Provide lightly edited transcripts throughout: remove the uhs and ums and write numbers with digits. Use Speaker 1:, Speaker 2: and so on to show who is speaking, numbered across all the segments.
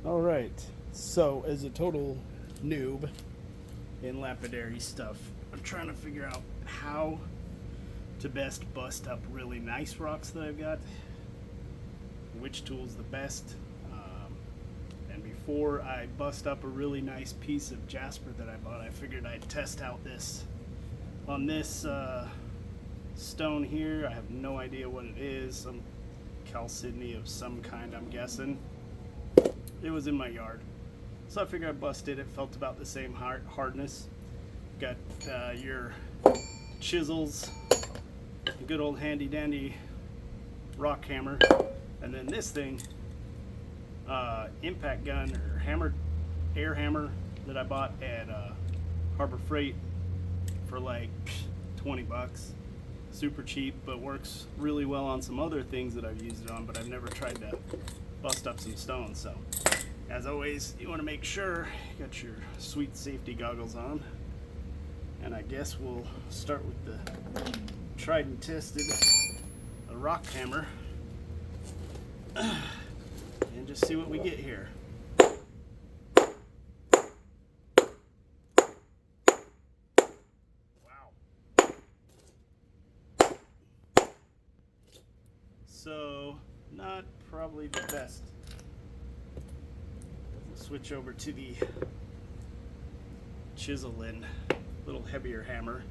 Speaker 1: Alright, so as a total noob in lapidary stuff, I'm trying to figure out how to best bust up really nice rocks that I've got, which tool's the best. And before I bust up a really nice piece of jasper that I bought, I figured I'd test out this on this stone here. I have no idea what it is, some chalcedony of some kind, I'm guessing. It was in my yard, so I figured I busted it. Felt about the same hardness. Got your chisels, a good old handy dandy rock hammer, and then this thing, impact gun or hammer, air hammer that I bought at Harbor Freight for like 20 bucks. Super cheap, but works really well on some other things that I've used it on, but I've never tried to bust up some stones. So as always, you want to make sure you got your sweet safety goggles on, and I guess we'll start with the tried and tested rock hammer and just see what we get here. So, not probably the best. We'll switch over to the chisel in, little heavier hammer.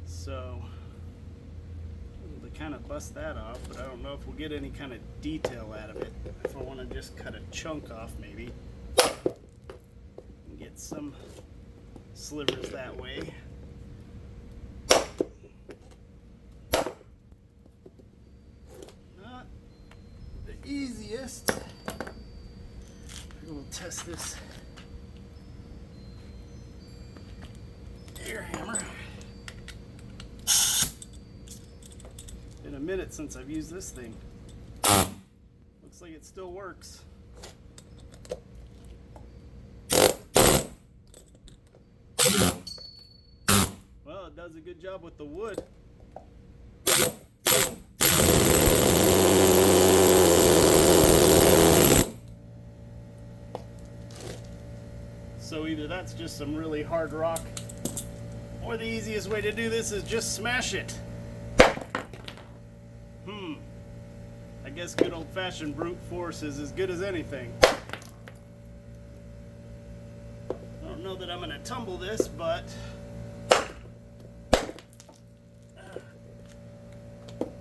Speaker 1: So, to kind of bust that off, but I don't know if we'll get any kind of detail out of it. If I want to just cut a chunk off, maybe. Get some slivers that way. Not the easiest. We'll test this air hammer. Been a minute since I've used this thing. Looks like it still works. Well, it does a good job with the wood. So either that's just some really hard rock, or the easiest way to do this is just smash it. I guess good old-fashioned brute force is as good as anything. I don't know that I'm going to tumble this, but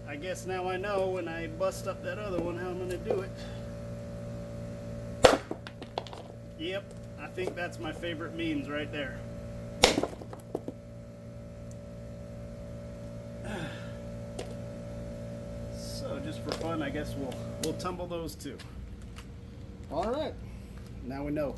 Speaker 1: I guess now I know when I bust up that other one how I'm going to do it. Yep, I think that's my favorite means right there. So just for fun, I guess we'll tumble those two. All right, now we know.